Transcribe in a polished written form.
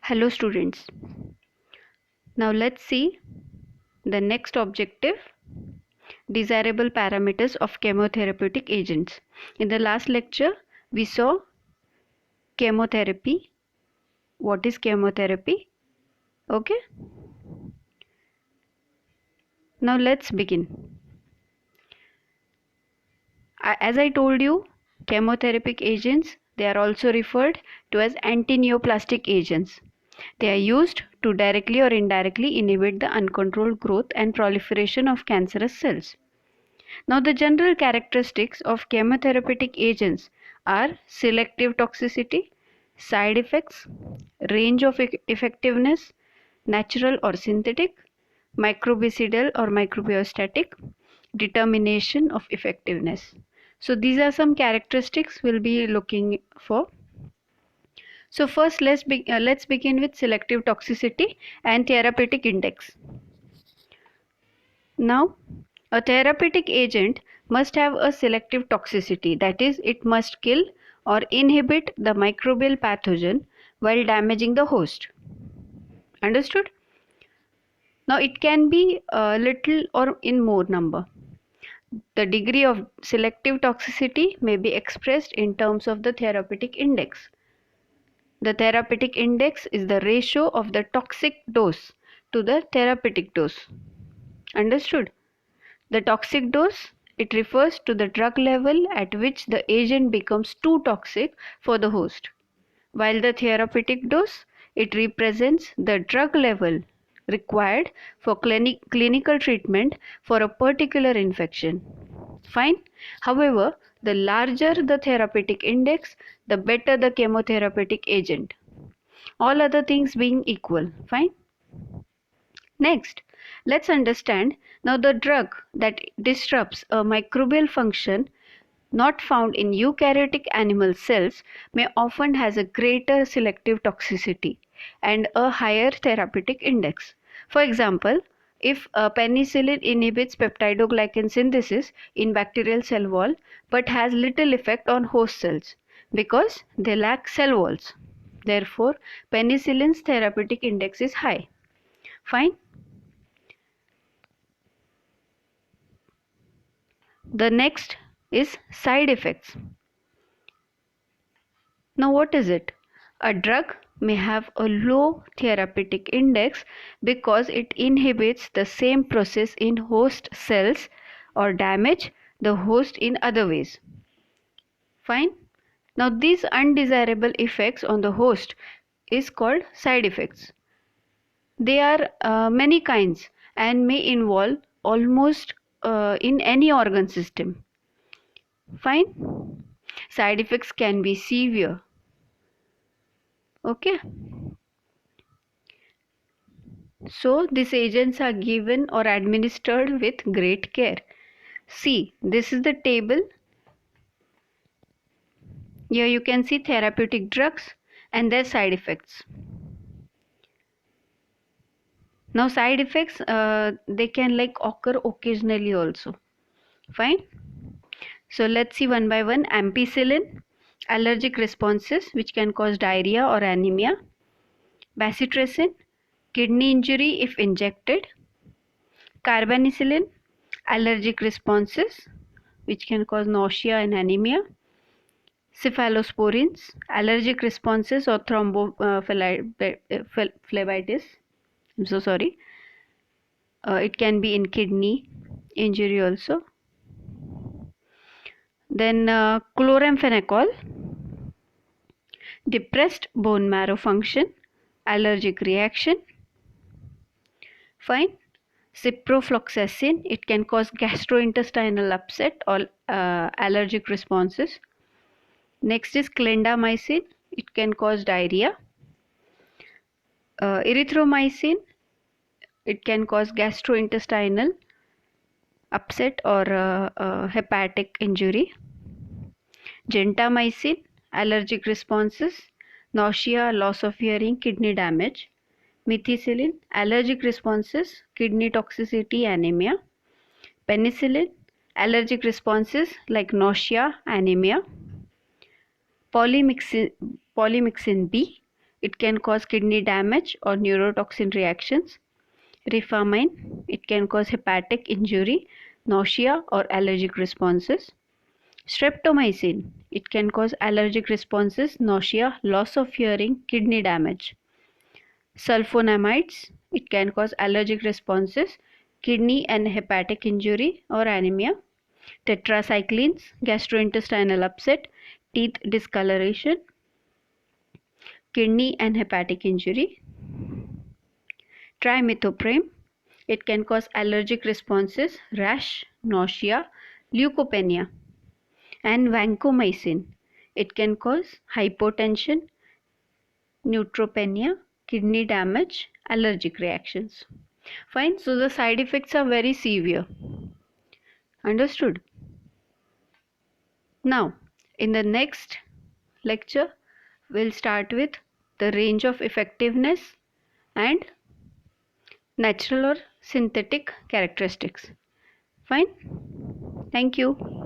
Hello students. Now let's see the next objective, desirable parameters of chemotherapeutic agents. In the last lecture we saw chemotherapy. What is chemotherapy? Okay. Now let's begin. As I told you, chemotherapeutic agents, they are also referred to as anti-neoplastic agents. They are used to directly or indirectly inhibit the uncontrolled growth and proliferation of cancerous cells. Now, the general characteristics of chemotherapeutic agents are selective toxicity, side effects, range of effectiveness, natural or synthetic, microbicidal or microbiostatic, determination of effectiveness. So, these are some characteristics we'll be looking for. So, first let's begin with selective toxicity and therapeutic index. Now, a therapeutic agent must have a selective toxicity, that is, it must kill or inhibit the microbial pathogen while damaging the host. Understood? Now, it can be little or in more number. The degree of selective toxicity may be expressed in terms of the therapeutic index. The therapeutic index is the ratio of the toxic dose to the therapeutic dose. Understood? The toxic dose, it refers to the drug level at which the agent becomes too toxic for the host, while the therapeutic dose, it represents the drug level required for clinical treatment for a particular infection. Fine. However, the larger the therapeutic index, the better the chemotherapeutic agent. All other things being equal. Fine. Next, let's understand now the drug that disrupts a microbial function not found in eukaryotic animal cells may often has a greater selective toxicity and a higher therapeutic index. For example, if penicillin inhibits peptidoglycan synthesis in bacterial cell wall but has little effect on host cells because they lack cell walls. Therefore, penicillin's therapeutic index is high. Fine. The next is side effects. Now, what is it? A drug may have a low therapeutic index because it inhibits the same process in host cells or damage the host in other ways. Fine. Now, these undesirable effects on the host is called side effects. They are many kinds and may involve almost in any organ system. Fine. Side effects can be severe. Okay. So these agents are given or administered with great care. See, this is the table. Here you can see therapeutic drugs and their side effects. Now side effects, they can occur occasionally also. Fine. So let's see one by one. Ampicillin, allergic responses which can cause diarrhea or anemia. Bacitracin, kidney injury if injected. Carbanicillin, allergic responses which can cause nausea and anemia. Cephalosporins, allergic responses or thrombophlebitis. I'm so sorry. It can be in kidney injury also. Then chloramphenicol, depressed bone marrow function, allergic reaction. Fine. Ciprofloxacin, it can cause gastrointestinal upset or allergic responses. Next is clindamycin, it can cause diarrhea. Erythromycin, it can cause gastrointestinal upset or hepatic injury. Gentamicin, allergic responses, nausea, loss of hearing, kidney damage. Methicillin, allergic responses, kidney toxicity, anemia. Penicillin, allergic responses like nausea, anemia. Polymyxin B, it can cause kidney damage or neurotoxin reactions. Rifamine, it can cause hepatic injury, nausea or allergic responses. Streptomycin, it can cause allergic responses, nausea, loss of hearing, kidney damage. Sulfonamides, it can cause allergic responses, kidney and hepatic injury or anemia. Tetracyclines, gastrointestinal upset, teeth discoloration, kidney and hepatic injury. Trimethoprim, it can cause allergic responses, rash, nausea, leukopenia. And vancomycin, it can cause hypotension, neutropenia, kidney damage, allergic reactions. Fine, so the side effects are very severe. Understood? Now, in the next lecture, we'll start with the range of effectiveness and natural or synthetic characteristics. Fine? Thank you.